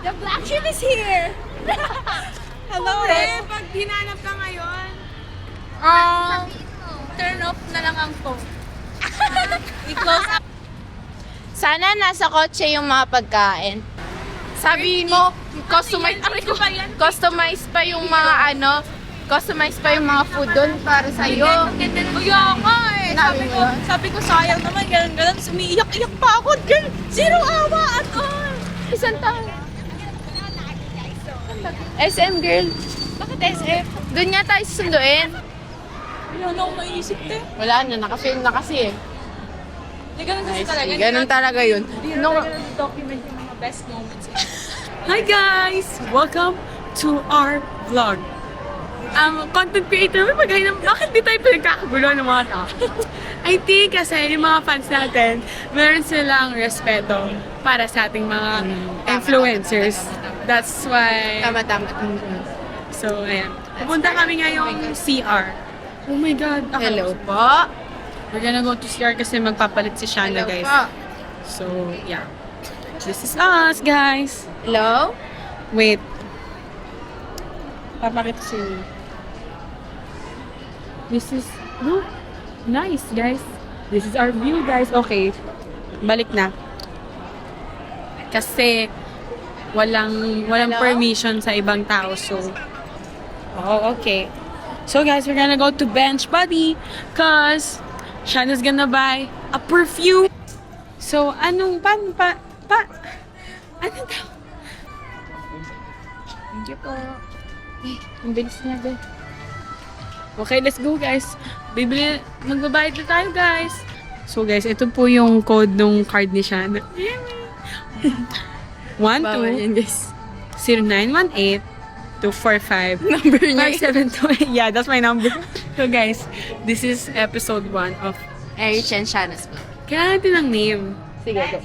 The black sheep is here! Hello, Eh, pag hinanap ka ngayon, turn off na lang ang phone. I-close up. Sana nasa kotse yung mga pagkain. Sabi mo, customize pa yung mga customize pa yung mga food doon para sa'yo. kaya nga eh. Sabi ko sayang naman, ganun. Umiiyak-iyak pa ako. Zero awa at all. Isang taon. SM girl. Bakit SM? Doon nga tayo susunduin. Wala na akong maisip eh. Wala na, naka-film na kasi eh. Hindi ganun kasi talaga. Ganun talaga yun. Document yung mga best moments. Hi guys! Welcome to our vlog. Content creator, may maghay bakit di tayo pinagkakagulo ng mga tao? I think kasi yung mga fans natin, meron silang respeto para sa ating mga influencers. That's why... Tama. So, ayan. Pupunta kami ngayong CR. Oh my God. Hello po. We're gonna go to CR kasi magpapalit si Shana, Hello guys. po. So, yeah. This is us, guys. Hello? Wait. Papakita si... This is... Look. Nice, guys. This is our view, guys. Okay. Balik na. Kasi walang Hello? permission sa ibang tao. So, oh, okay. So, guys, we're gonna go to Bench Buddy cause Shana's gonna buy a perfume. So, ano daw? Thank you po. Ang bilis niya, be. Okay, let's go, guys. Magbabayad na tayo, guys. So, guys, ito po yung code ng card ni Shana. 12 guys. 0918 245 Number niya. 572. Yeah, that's my number. So, guys, this is episode 1 of Erich and Shana's vlog. kailangan natin ng name. Sige, go.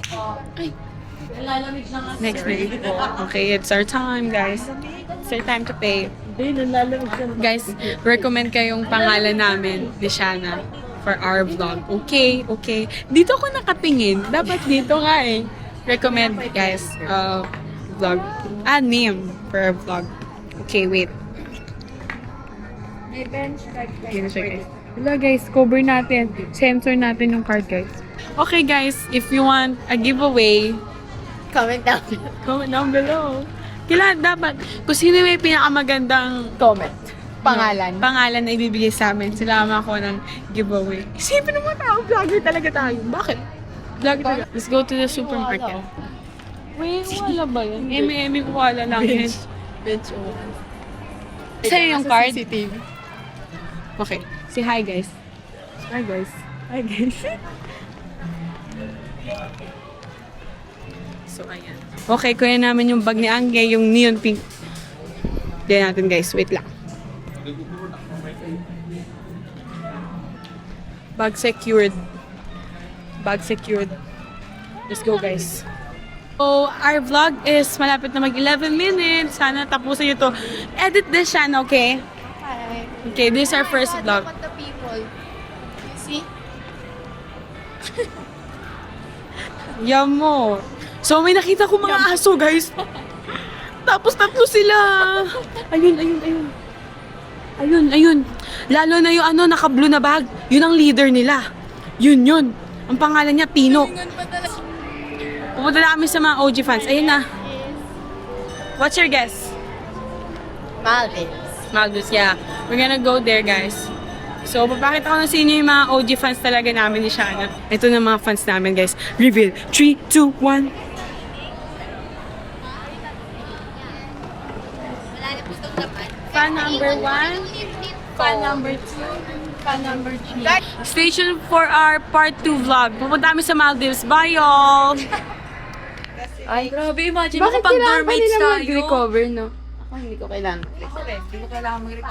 Next name. Okay, it's our time, guys. It's our time to pay. Guys, recommend kayong pangalan namin ni Shana for our vlog. Okay. Dito ako nakatingin. Dapat dito nga eh. Recommend, guys, vlog. Name for our vlog. Okay, wait. May bench card Here siya, guys. Wala, guys. Cover natin. Sensor natin yung card, guys. Okay, guys. If you want a giveaway, Comment down. comment down below. Kailangan dapat, kung sino may pinakamagandang Comment. Pangalan. pangalan na ibibigay sa amin, silama ako ng giveaway. Isipin ng mga tao, vlogger talaga tayo. Bakit? Vlogger talaga. Let's go to the supermarket. Wait, wala ba yun? Eme, wala lang yun. Bench o. Sa'yo yung card? CCTV. Okay. Say hi, guys. Hi, guys. Hi, guys. So, ayan. Okay, kuya namin yung bag ni Angge, yung neon pink. Diyan natin, guys. Wait lang. Bag secured. Bag secured. Let's go, guys. So, our vlog is malapit na mag 11 minutes. Sana tapusin nyo to. Edit this, Shana, okay? Hi. Okay, this is our first vlog. Look at the people. You see? Yamo. So, may nakita ko mga aso, guys. Tapos tatlo sila. Ayun. Lalo na yung naka-blue na bag. Yun ang leader nila. Yun. Ang pangalan niya, Pino. Pupunta na kami sa mga OG fans. Ayun na. What's your guess? Maldives. Maldives, yeah. We're gonna go there, guys. So, papakita ko na sa inyo yung mga OG fans talaga namin ni Shana. Ito na mga fans namin, guys. Reveal. 3, 2, 1. Fan number 1. Fan number 2. Fan number 3. Station for our part 2 vlog. Pupunta kami sa Maldives. Bye, y'all! Ay, Grabe, imagine bakit pag kailangan pa dormates nila tayo. mag-recover, no? Ako hindi ko kailangan.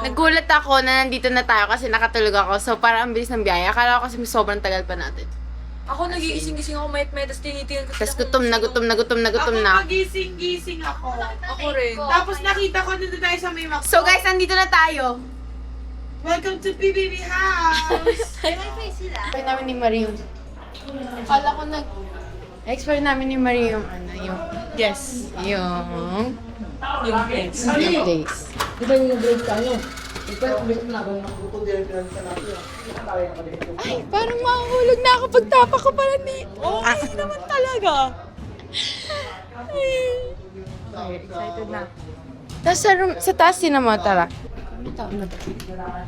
Nagulat ako na nandito na tayo kasi nakatulog ako. So, parang ang bilis ng biyaya. Akala ko kasi sobrang tagal pa natin. Ako nagigising-gising ako may tapos tinitingnan ko Tapos gutom na. Gising ako. Ako rin. Tapos nakita ko dito tayo sa may Mac. So guys, nandito na tayo. Welcome to PBB House! Explain namin ni Marie yung... Akala ko explain namin ni Marie yung Yes. Yung place. place. Di ba yung break tayo? Ikaw, ulit na ako nakuto din ang pinag natin. Ay, parang mahuhulog na ako pagtapa ko pala dito. Okay naman talaga. Okay, excited na. Tapos sa taas din naman, tara. Ito, ano ba?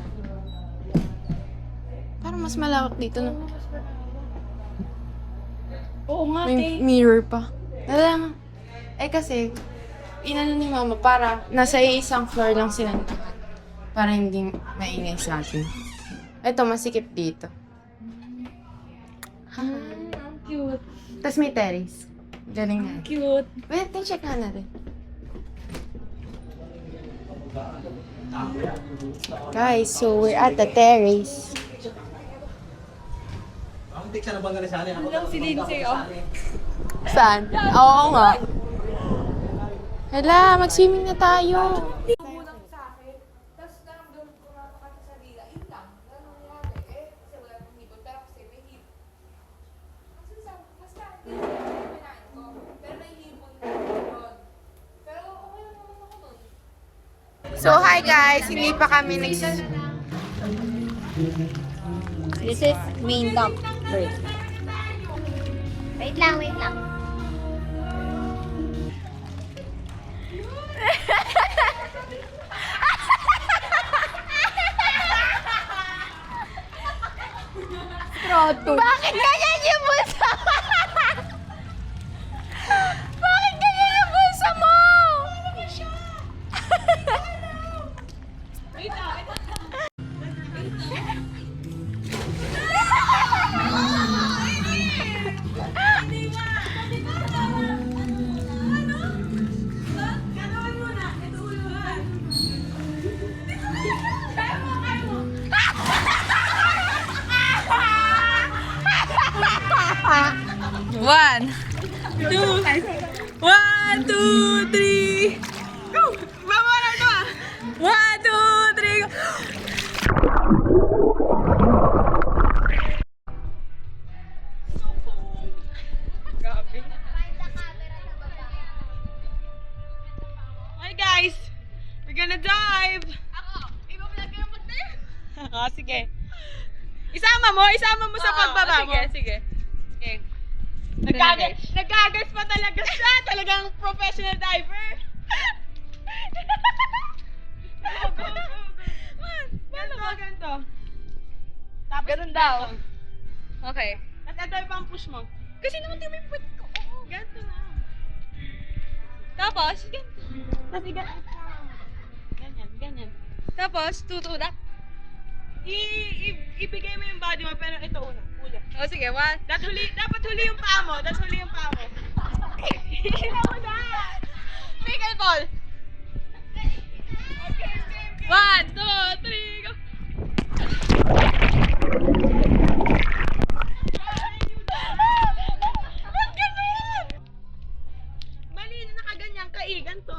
Parang mas malawak dito, no? Oo nga, May mirror pa. Alam, kasi, inano ni mama, para nasa isang floor lang sila. Para hindi maingay sa atin. Ito, masikip dito. Cute. Tapos may terrace. Galing na. Cute. Wait, check na natin. Guys, so we're at the terrace. Alam si Lindsay, oh. Saan? Oo nga. Hala, mag-swimming na tayo. So, hi guys! Hindi pa kami This is main dump. Wait lang, wait lang. Bakit ganyan yung bulsa? Bakit ganyan yung bulsa mo? One, two, three. Go! Mama na ito ah! 1, 2, 3, go! Grabe. Hi guys! We're gonna dive! Ako! Iba-vlog ka na mag-dive? Sige. Isama mo sa pagbaba mo. Sige. Okay. Nagkagas pa talaga siya. Talagang professional diver. Go. Ganito. Tapos ganun daw. Okay. Tapos ito yung pang-push mo. Kasi naman di may puwet ko. Oo, ganito na. Tapos, ganito. Tapos ganyan. Tapos, tutulak. Ibigay mo yung body mo, pero ito una. O sige, dapat huli yung paa mo. Hila mo na! Pickle ball! Okay, game. 1, 2, 3, go! Ba't ganun? Mali na nakaganyan ka ganito.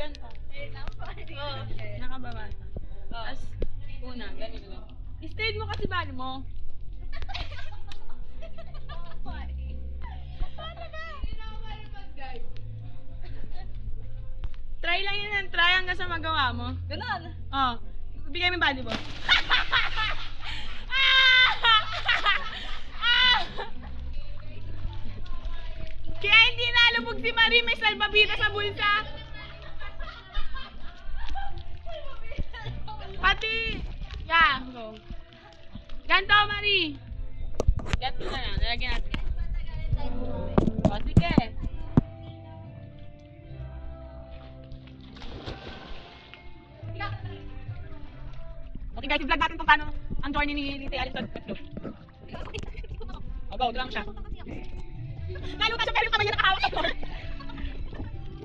Ganito. Oo, nakababa. Tapos, una, ganito lang. I-stayed mo kasi bali mo. Try lang yan, try hanggang sa magawa mo. Ganun? Oo. Bigay mo yung body mo. Kaya hindi nalubog si Marie, may salbabida sa bulsa. Pati! Yeah, go. Ganto, Marie! Ganto na lang, nalagyan natin. O, sige. Okay guys, i-vlog natin kung paano ang journey ni Lindsay Alison. Let's go. O, go, lang siya. Lalo ka siya, pero yung kamay niya nakahawak sa floor.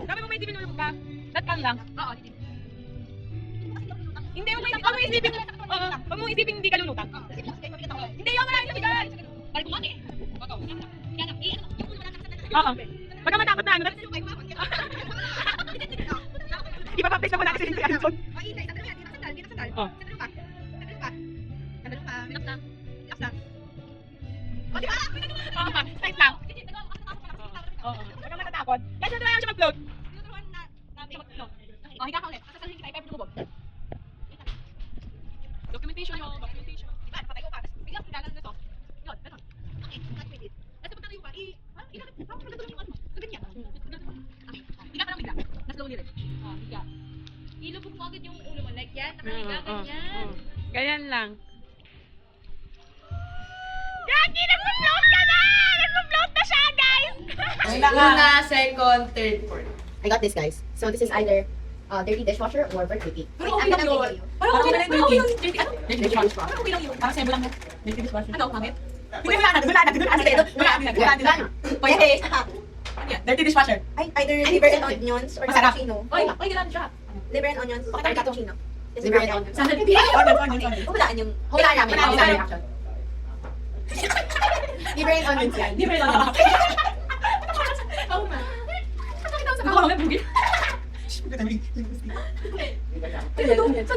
Sabi mo may isipin nulog ka. That can lang. Oo, hindi mo isipin. Huwag mo isipin hindi ka lulutan. Hindi, yung wala yung bigay. Balik mo eh. Oo. Huwag ka matakot na ano. Ipapaplace na mo natin sa Lindsay Alison. Oo. Size lang. hapon. Guys, naturuan siya mag-float. Tinuturuan na namin siya mag-float. Oh, higa ka ulit. Sasasahin kita, i-pepper lumubog. Documentation yung documentation. Diba, patay ko pa. Tapos biglang higalan na to. Yun, ganun. Okay, that's with it. Tapos pag tayo pa, bakit magdadulong yung ano mo? Ganyan. Okay, higa ka lang bigla. Mas slowly rin. Oh, higa. Ilubog mo agad yung ulo mo. Like yan, nakahiga, ganyan. Ganyan lang. Gagi, nag-float ka na! Nag-float na siya, guys! Una, second, third, fourth. I got this, guys. So this is either dirty dishwasher or birthday cake. Pero Wait, okay lang I'm gonna yun. video you. Parang okay lang Parang yun. okay lang yun. Ano? Dirty dishwasher. Parang okay lang yun. Parang sebo lang yun. Dirty dishwasher. Ano, pangit? Hindi, wala na. Sige, wala na. Pwede. Ano yan? Dirty dishwasher. Either liver and onions or Masarap. cappuccino. Oy, okay lang siya. Liver and onions or cappuccino. Liver and onions. Sana hindi. Onions. Hulaan yung... Hulaan namin. Hulaan Hulaan namin. reaction. Liver and onions yan. Di ba yun? Oo nga. Ako lang yung bugil.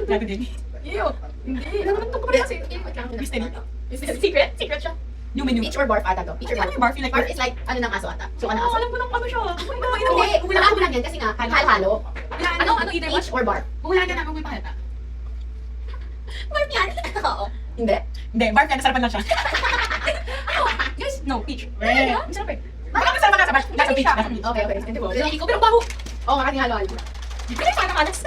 Grabe din. Ew. Hindi. Ano naman ito ko kasi? Secret? Secret siya. New menu. Peach or barf ata to. Peach or Ano barf. yung barf? Yung like Barf is like, ano ng aso ata. So, ano Oo, aso? alam ko nung ano siya. Hindi, hulaan mo lang yan kasi nga, halo-halo. Ano? Ano? Either Peach or barf. Wala na naman kung pahalata. Barf yan. Oo. Hindi. Hindi, barf yan. Nasarapan lang siya. Guys, no, peach. Ang sarap eh. Baka masarap ka nasa barf. Nasa peach. Nasa peach. Okay, okay. Hindi ko, pero baho. Oo, nga kasi halo-halo. Hindi, parang alas.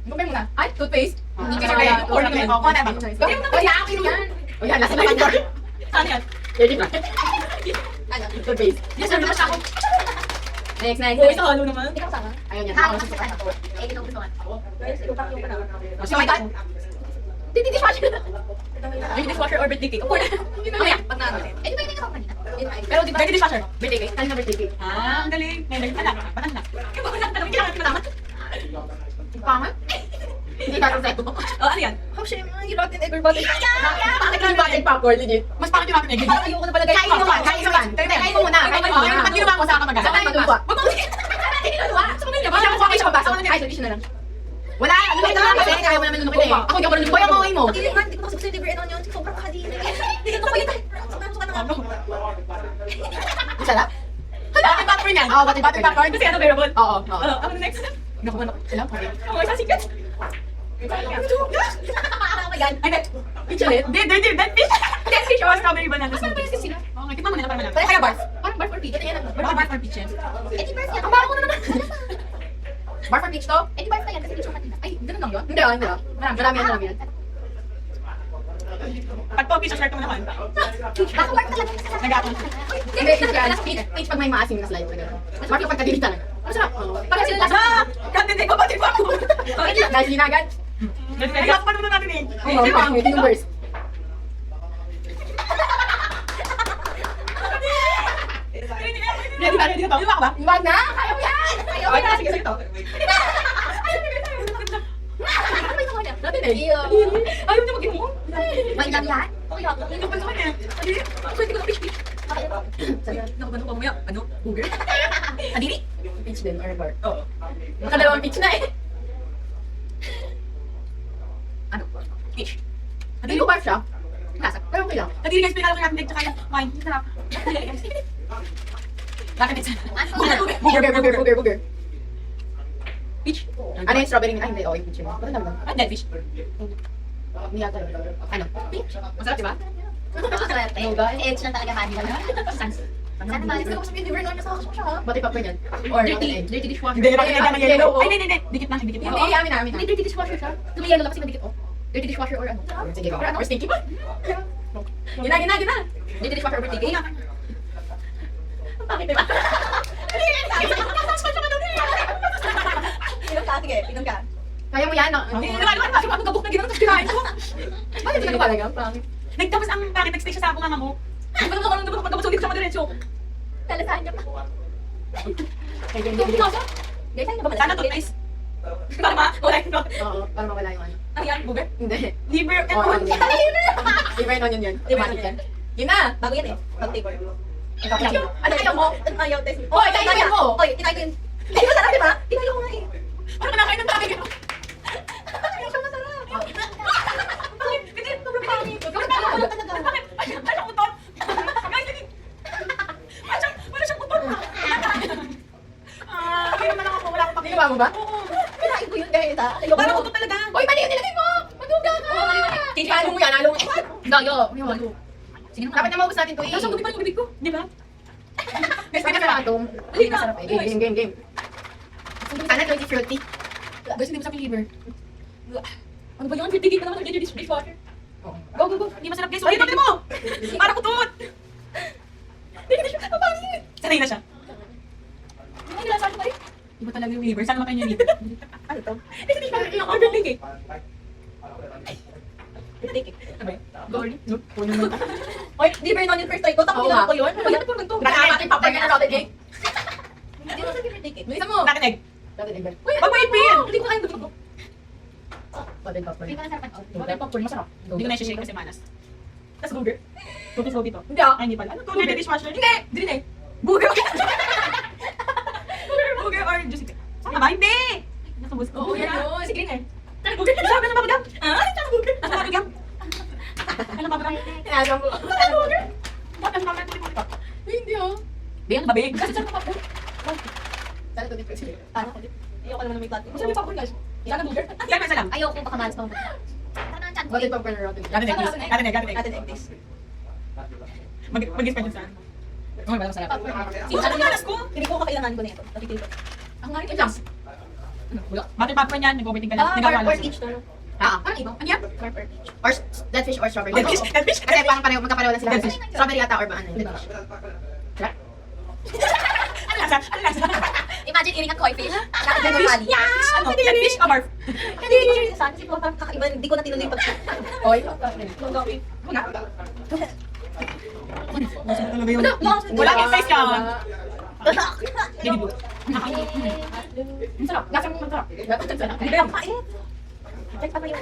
Gumay mo na. Ay, toothpaste. Hindi ka Wala, sabi. Or wala, naman. wala. Oo, naman. Gawin mo naman. Wala, akin yan. O yan, nasa naman doon. Ano yan? Ready na. Ano? Toothpaste. Yes, sir. Naman ako. Next, next, Uy, next. sa halo naman. Hindi ka kasama. Ayun yan. Ha, Ako, gusto susukat. ko. Eh, ikaw gusto ka. Guys, ikaw pa yung panahon. So, my God. Dirty dishwasher. Dirty dishwasher or birthday cake? Or, hindi na yan. Pag naano. Eh, di ba yung ikaw kanina? Pero di ba? Dirty dishwasher. Birthday cake. Kanina birthday cake. Ah, ang galing. May galing pala. Patang na. Yung ba wala tanong kailangan matama? Pangat? Hindi ka sa ito. Oh, ano yan? How shame, you rotten egg or butter. Bakit yung buttered popcorn, legit? Mas pangit yung natin eh. Parang ayoko na pala guys. Kain mo man, kain mo man. Kain mo muna, kain mo muna. Pag ginawa mo sa kamag Saan tayo magawa? Wag mo. Sa kanila. Basta mo kayo sa pagpasok. Ay, solution na lang. Wala, ano ba ito na kasi? Kaya mo naman nunukit eh. Ako hindi ako nunukit. Kuya, maway mo. Hindi naman, hindi ko masukso yung liver and onions. Sobrang kakadiri. Hindi ka tukoy. Suka na nga. Masarap? Bakit popcorn yan? Oo, bakit Bakit popcorn? Kasi ano, bearable. Oo, oo. Ano next? Naku, manok. Alam ko. Oh, isa secret. Oh my God. Ay, hindi. Peach ulit? Hindi. Dead fish. Dead fish or strawberry banana smoothie. sila? Okay, tikman mo nila para malaman. Kaya barf. Parang barf or peach. Ito yan ang Baka barf or peach yan. Eh, di barf yan. Ang baho mo na naman. Bar for peach to? Eh, di barf na yan kasi peach yung kanina. Ay, ganun lang yun. Hindi, hindi. Marami yan. Pag po, peach, start mo naman. Baka barf talaga. Nag-aapon. Hindi, peach yan. Peach pag may maasim na slide. Bar yung pagkadili talaga. Masarap. Parang sila lasa. Kantin ko, batin pa ako. Dahil sinagan. Nag-aapon pa naman natin eh. Oo, ito yung worst. Ready ba? Ready na ba? Di ba ako ba? Wag na! Kaya mo yan! Ayaw, okay na. Sige, sige to. Dati na eh. Ayaw niyo mag-imo. May lang yan? Okay, ako. Hindi ko pa sa kanya. Pwede ko na peach. Nakabano ko mamaya. Ano? Burger? Kadiri? Peach din or bar. Oo. Nakadalawang peach na eh. Ano? Peach. Hindi ko bar siya. Lasa. Pero okay lang. Kadiri guys, pinala ko natin tsaka yung wine. Sarap. Bakit ito? Booger. Peach? Ano yung strawberry? Ay, hindi. Okay, peach yun. Ba't naman? Ah, dead fish. Hindi yata. Ano? Peach? Masarap, di ba? Masarap eh. Edge lang talaga honey. Sana ba? Gusto ko sabihin liver and onions. Nakakasok siya ha? Pati pa yan. Or Dirty dishwasher. Hindi, bakit hindi naman yellow? Ay, hindi. Dikit lang, dikit lang. Hindi, amin na. Hindi, dirty dishwasher siya. Tumayalo lang kasi madikit, oh. Dirty dishwasher or ano? Sige, Or ano? Or stinky ba? Gina. Dirty dishwasher or birthday cake. Bakit diba? Inom ka, sige. Inom ka. Kaya mo yan. Hindi naman naman kasi magkabuk na ginawa tapos kinain ko. Bakit hindi ka talaga? Pangit. Nagtapos ang bakit nag-stay siya sa bunganga mo. Hindi ko naman naman magkabuk hindi ko siya madiretso. Lalasahan niya pa. Hindi. Guys, saan niyo ba Sana toothpaste. Para wala yung Oo, para mawala yung ano. Ano yan? Buber? Hindi. Liver and Oh, onion. Liver and onion yun. Automatic yan. Yun na. Bago yan eh. Bago flavor. Ano ayaw mo? Ano ayaw, test mo. Oy, kaya mo! Oy, tinayo ko yun. Ay, masarap diba? Tinayo ko nga eh. Parang kinakain ng tagay. Ayaw siya masarap. Bakit? Hindi. Sobrang pangit. Bakit? Bakit talaga? Bakit? Ay, ang utot. Guys, hindi. Ay, wala mo ba? Kinain ko yun guys ha. Ayoko. Parang utot talaga. Uy, mali yung nilagay mo! Maduga ka! Halo mo yan, halo mo. Gayo, yung halo. Sige na. Dapat na maubos natin to eh. Tapos ang dumi pa yung bibig ko. Di ba? Guys, hindi na ito. Hindi masarap eh. Game. Sana 20 fruity. Guys, hindi masarap yung liver. Ano ba yun? Tigil ka naman ng dishwasher. Go. Hindi masarap guys. Uy, mo! Parang utot! Sanay na siya. Ay, nila pa rin. Iba talaga yung liver. Saan naman kayo yung liver? Ano to? Yung overthink eh. Ano yun? Gory. Puno mo. Oy, liver non yung first try ko. Tapos Oo ginawa nga. ko yun. Ano po nito? Nakakamatay pa pa yung rotten egg. Hindi mo sa liver take it. Bilisan mo. Natin egg. Rotten egg. Wag mo ipin! Hindi ko kain gusto ko. Rotten popcorn. Hindi ko nasarapan. Water popcorn, masarap. Hindi ko na-shake kasi manas. Tapos burger. Cookies go dito. Hindi ah. Ay, hindi pala. Ano? Burger dishwasher? Hindi. Hindi eh. Burger. Burger or juicy. Saan ka ba? Hindi! Nakabus ko. Oo, yan yun. Si Green eh. Burger. Sabi ng babagam. Ah? Saan burger? Nasa babagam. Alam babagam. Tinasang ko. Burger. Bakit ang babagam ko? Hindi ah. Biyang babig. Kasi saan ka popcorn? Sana 20 fruity. Paano ko? Ayoko naman ng may plato. Saan yung popcorn guys? Saan ang burger? Yan, isa lang. Ayoko baka malas pa ako. Ano ang chan ko? Rotten popcorn or rotten egg. Gatin egg, please. Gatin egg, gatin egg. Natin egg please. Mag-expect yun saan. Oh, walang sarap. Ano yung malas ko? Hindi ko kakailangan ko na ito. Napipili ko. Ang ngayon lang. Butter popcorn yan. Nag-overthink ka lang. Nagawa Or lang. each to. Ah, Parang iba. Ano yan? or dead fish or strawberry. Dead fish? Dead fish? Kasi parang pareho, magkapareho na sila. Dead fish. Strawberry yata or ba ano? Dead fish. Ano lasa? Ano lasa? Imagine eating a koi fish. Nakagano pali. Ano? Dead fish o barf? Hindi ko siya saan. Kasi parang kakaiba. Hindi ko na tinuloy pag... Oy. Talaga yun. Wala kang face yan. Hindi mo. Masarap. Lasa mo masarap. Hindi ba? Check pa yung...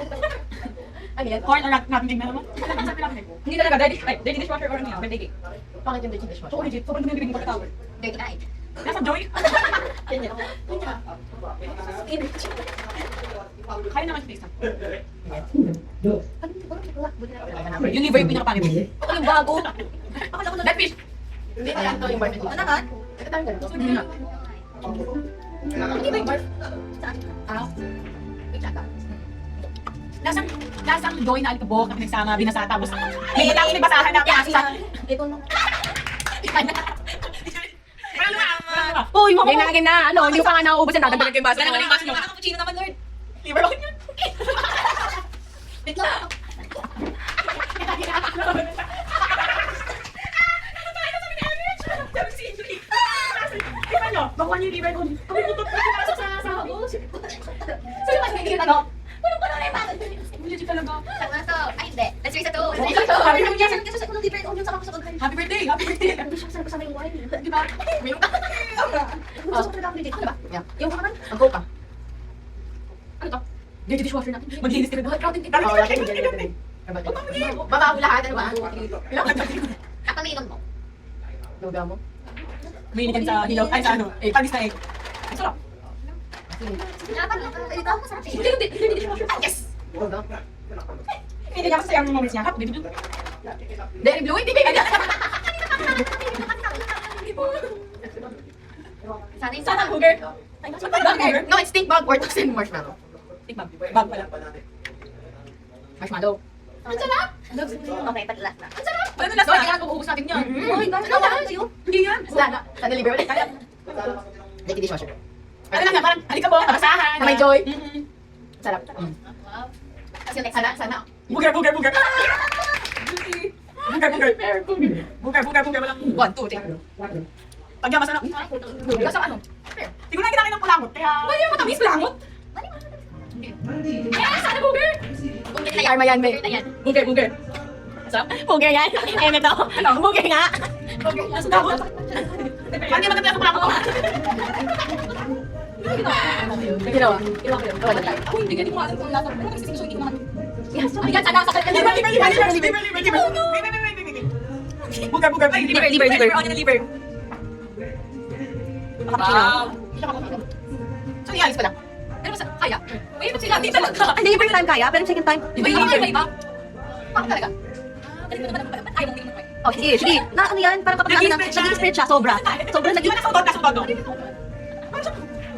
Ano yan? Corn or natin tingnan mo? Masarap natin. Hindi talaga. Ready dishwasher or ano yan? Ready cake. Pangit yung dish So legit. Sobrang dumi bibig mo pagkatawag. Dirty na eh. Nasa Joy. Yan yan. Kaya naman siya isa. Ano Yung liver yung pinakapangit. yung bago? Akala ko na... Dead fish. Hindi na yan to yung barbecue. Ano nga? Ito tayo ganito. Hindi nga. Hindi ba yung barf? Saan? Ah. Wait, tsaka. Lasang Joy na alikabok na pinagsama, binasa, tapos may lang basahan na pasa. Ito na. Pero naman. Oh, yung Game na, game na. Ano, hindi ko pa nga nauubos yan. Dadagdagan ko yung basa. Dala naman yung basa nyo. Nakakapuchino naman, Lord. Liver okay yun. Wait lang. Tingnan nyo, bakuha niyo yung liver ko. Kumukutot na yung Sa ako. Sino mas hindi ano? Walang pala na yung bakit. Legit talaga. Ay, hindi. Let's raise a two. Happy birthday. Sabi kasi sa unang libre, yung saka ko sa pagkain. Happy birthday! Happy birthday! Hindi siya kasama kasama yung wine. Di ba? Minum ka. Gusto ko talaga ako legit. Ano ba? Yeah. Yung kaman? Ang coke ah. Ano to? Dirty dishwasher natin. Maglinis ka na. Routing tip. Oo, laki yung ganyan. Babago lahat, ano ba? Kapaminom mo. Luga mo. May inigan sa hilaw. Ay, sa ano? Eh, pagis na egg. Ang sarap. Dapat lang. Ito, masarap eh. Hindi, dirty dishwasher. Yes! Luga. Hindi niya kasi yung moments niya. Happy birthday. Dairy Blue, hindi baby. Sana yung Sana burger. Burger. No, it's stink bug or toxin marshmallow. Tikbag. Bag pala. Marshmallow. Ang sarap! Okay, pag-last na. Ang sarap! Wala na last na. Kailangan uubos natin yan. Oh my God, ano ba? Sa'yo? Hindi yan. Sana deliver ulit. Like dishwasher. Ano lang yan, parang halika po, basahan. Na may joy. Mhm. Sarap. Kasi yung next Sana. Burger. Burger. Burger. Walang 1, 2, 3. pagya masarap. Luga sa ano? Hindi ko na kinakin ng pulangot. Kaya... Ay, yung matamis pulangot. Yes! Sana burger! Bumili na Arma yan, may. Ayan. Burger. Burger yan. Eh, ito. Burger nga. Nasa dahon. Hindi maganda sa pulangot ko. May ginawa. Ako hindi ganito ko alam kung lasa. Pero kasi hindi ko naman. Yes, ay, sana sa kanya. Burger. Ay, liver. Ano yung liver? Wow. So, ialis pa lang. Pero sa kaya. Wait, ba't sila? Hindi talaga. Hindi, first time kaya, pero second time. Iba yung iba. Bakit talaga? Ayaw mo hindi mo. Oh, sige. Na, ano yan? Parang kapag Naging ano, spread siya. naging spread siya, sobra. Sobrang Di naging... ba nasa utot?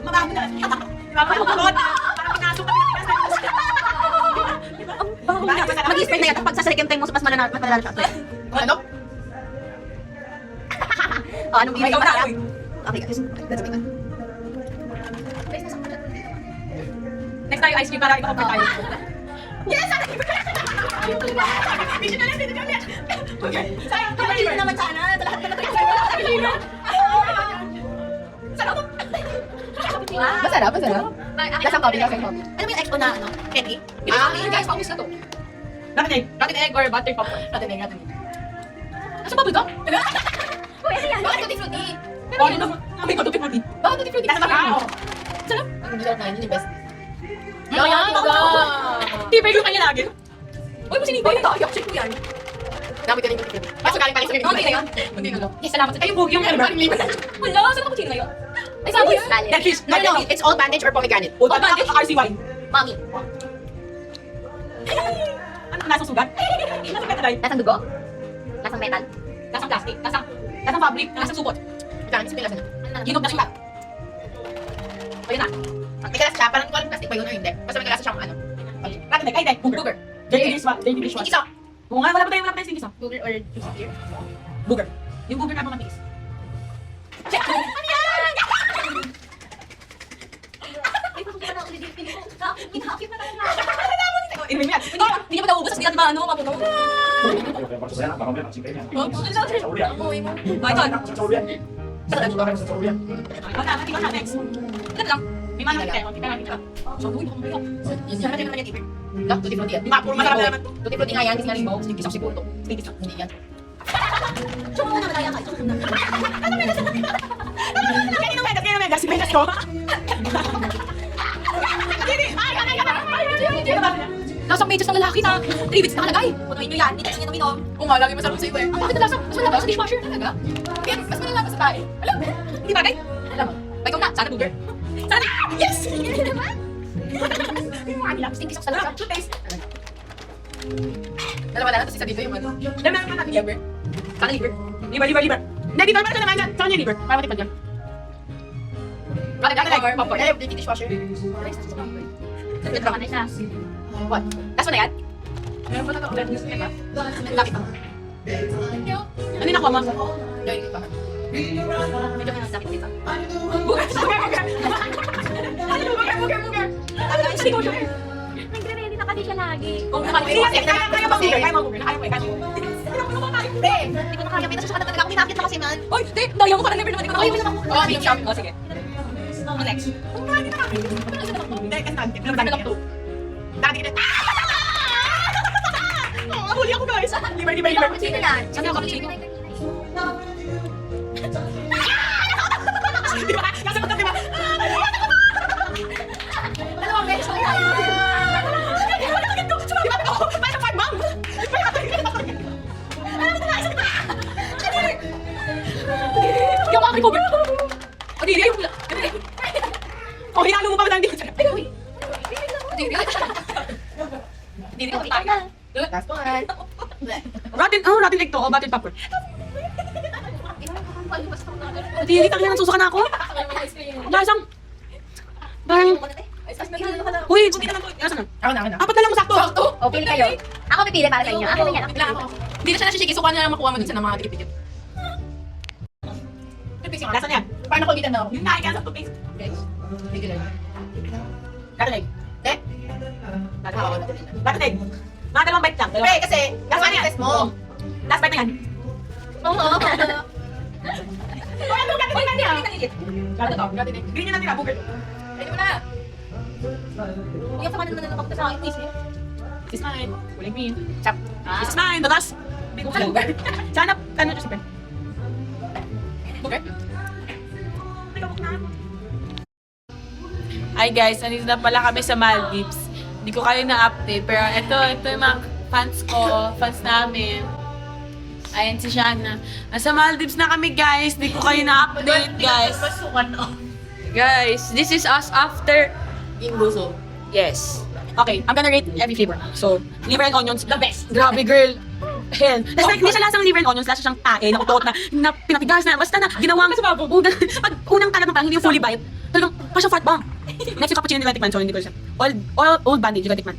Mabaho na. Di ba? Parang kulot. Parang pinasok na pinatigas na. Mag-i-spread na yan. Pag sa second time mo, mas malala siya. Ano? Anong May ikaw na ako. Okay, guys. Let's begin. Next tayo ice cream para ipakapit tayo. Yes! Vision ulit, vision ulit. Okay. Sayang, Kapatid na naman sana. Lahat ka na tayo. Masarap, masarap. Lasang coffee, lasang coffee. Ano mo yung expo na, ano? Candy? Guys, paubos na to. Rotten egg. Rotten egg or butter popcorn? Rotten egg. Nasa bubble gum? Uy, ano yan? Bakit tutti frutti? Oh, yun naman. Kami ko, tutti frutti. Bakit tutti frutti? Nasa makao. Sarap. Ang sarap na yun, yun yung best. Ayan, Di ba yung kanya lagi? Uy, mo sinigay ito. Ayok, check mo yan. Dami ka rin yung tutti frutti. Kaso galing pala sa Okay na yun. Hindi na lang. Yes, salamat. Ay, yung bugi yung ano. Wala, saan ako chino ngayon? Ay, saan mo yun? Dead fish. No, no, it's all bandage or pomegranate. Old bandage, RCY. Mami. Ano, nasa sugat? Nasa metadine. Lasang dugo? Lasang metal? Lasang plastic. Lasang fabric. Lasang supot. Kailangan isipin lang sa'yo. Ginog na sugat. O yun na. May kalas siya, parang walang plastic ba yun o hindi? Basta may kalas siyang ano. Rotten egg. Ay, hindi. Booger. Dirty dish one. Isa. Oo nga, wala pa tayo singisa. Google or juicy beer. Booger. Yung booger na matiis. Ay, puso ka na ulit yung piling ko. Hinahakip na tayo na. Inumin mo yan. Hindi niya pa naubos, hindi natin maano, mapuno. Ay, John. Saan ba? Ikaw na, next. Ano lang? May manang tayo. Kita namin ka. Uy, nakamayak. Sarap din naman yan, Iber. Lang, tutti frutti yan. Di ba, puro masarap na naman. Tutti frutti nga yan, hindi nga rainbow. Isang siguro to. Hindi yan. Tsaka mo na malaya ka. Tsaka mo na. Kanino medas? Si medas ko. Lasang medyas ng lalaki na 3 bits nakalagay. Punuin nyo yan, hindi kasi nyo uminom. Oo nga, lagi masarap sa'yo eh. Ang bakit na lasang? Mas malalakas sa dishwasher talaga. Kaya, mas malala pa sa tayo. Alam mo? Hindi bagay? Alam mo? Ay, ikaw na, sana booger. Sana. Yes! Hindi naman. Stinky socks talaga. Two taste. Dalawa na, tapos isa dito yung ano. Dami naman natin. Liver. Sana liver. Liver. Hindi, dito naman ito naman dyan. Saan yung liver? Para matipad yan. Rotten egg or popcorn. Ay, dirty dishwasher. Ito ka na siya. What? Last mo na yan? Meron pa na ito. Lapit ako. Ano yung nakuha mo? Join ko pa. Medyo ka nasakit dito. Booger. Ano yung saligaw siya? Nagre-ready na kasi siya lagi. Kaya mo booger. Kaya mo booger. Hindi ko na kaya, pinasusukan na talaga ako. Hinakit na kasi man. Oy, di, daya mo parang never naman. Ay, wala ako. Oh, minum shopping. Oh, sige. Next. Hindi, kasi natin. Ano lang to? Dati kita. Oh, huli ako guys. Liver. Sino yan? Saan ako? Di ba? Kasi magkakita, di ba? Dalawang beses ko yan. Di ba? May sa 5 ma'am. Yung mga recover. O, di. O, hinalo mo pa ba lang dito? Hindi ko kita na. Last one. Rotten egg to. O, battered popcorn. Hindi, kita kaya nasusuka na ako. Lasang. Parang, uy, hindi naman to. Nasaan na? Ako na. Apat na lang masakto. Sakto. O, pili kayo. Ako pipili para sa inyo. Ako na yan. Ako Bigla ako. Hindi na siya nasishiki, so kung ano na lang makuha mo dun sa mga dikit-dikit. Nasaan yan? Paano ko kita na ako? Yung nakain ka sa toothpaste. Guys, hindi ko lang. Rotten egg. Eh? Rotten egg. Mga dalawang bite lang. Pre, kasi, Last one yan. test mo. Last bite na yan. Oo. Uy, ano ganito yan? Gano'n to? Gano'n to? Green yun natin, booger. Pwede mo na. Yung sa kanan na nalapag sa akin, please. This is mine. Kulay green. Chop. This is mine. The last. Hindi ko alam. Sana, ano siya siya? Booger? Hi guys, andito na pala kami sa Maldives. Hindi ko kayo na-update, pero ito yung mga fans ko, fans namin. Ayan si Shana. Nasa Maldives na kami guys, hindi ko kayo na-update guys. Guys, this is us after. In Buso. Yes. Okay, I'm gonna rate every flavor. So, liver and onions, the best. Grabe girl. Hell. Tapos like, hindi siya lasang liver and onions, lasa siyang tae, nakutot na pinatigas na, basta na ginawang, pag unang talag ng pang, hindi yung fully bite, talagang, pa siya fat bomb. Next yung cappuccino, hindi ko natikman, so hindi ko siya. Old bandage, hindi ko natikman.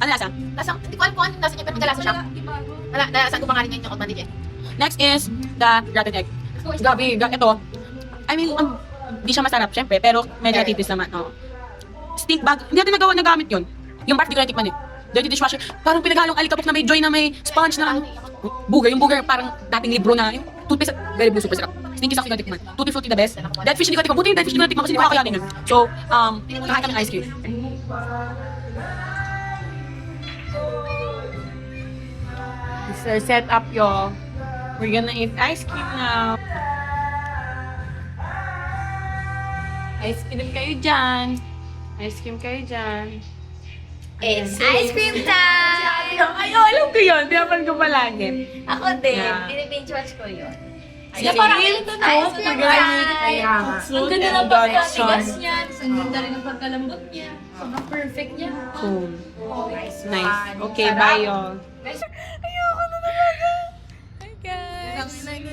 Ano lasa? Lasang, hindi ko alam kung ano yung lasa niya, pero magkalasa siya. Nalasan ko pa nga rin yung old bandage eh. Next is the grated egg. Gabi, ito. I mean, hindi siya masarap, syempre, pero medyo natipis naman. Oh. Stink bag, hindi natin nagamit yun. Yung part, di ko natikman eh. Dirty dishwasher, parang pinaghalong alikabok na may joy na may sponge na bugay. Yung bugay parang dating libro na yung toothpaste, very blue, super sarap. Stinky socks, hindi ko natikman. Tutti frutti the best. Dead fish, hindi ko natikman. Buti yung dead fish, hindi ko natikman kasi hindi ko kakayanin yun. So, kakain kami ng ice cream. Sir, set up y'all. We're gonna eat ice cream now. Ice cream kayo dyan. Ice cream kayo dyan. It's ice cream time! Ay, alam ko yun. Pinapan ko palagi. Ako din, Yeah. binibinge watch ko yun. Ice Kaya parang cream? ito na, ice cream Kaya time! nga. Ang ganda ng pagkatigas niya. Ang ganda rin ng pagkalambot niya. Sobrang perfect niya. Cool. Nice. Okay, bye y'all.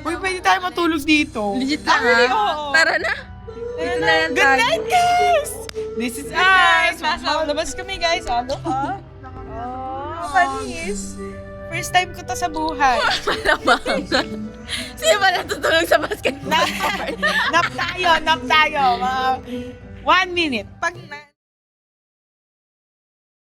Uy, pwede tayo matulog dito. Legit na ha? Tara na. Good night, guys! This is us! Labas kami, guys. Aloha! Oh, panis! First time ko to sa buhay. Sino ba natutulog sa basketball? Nap tayo. 1 minute. Pag na...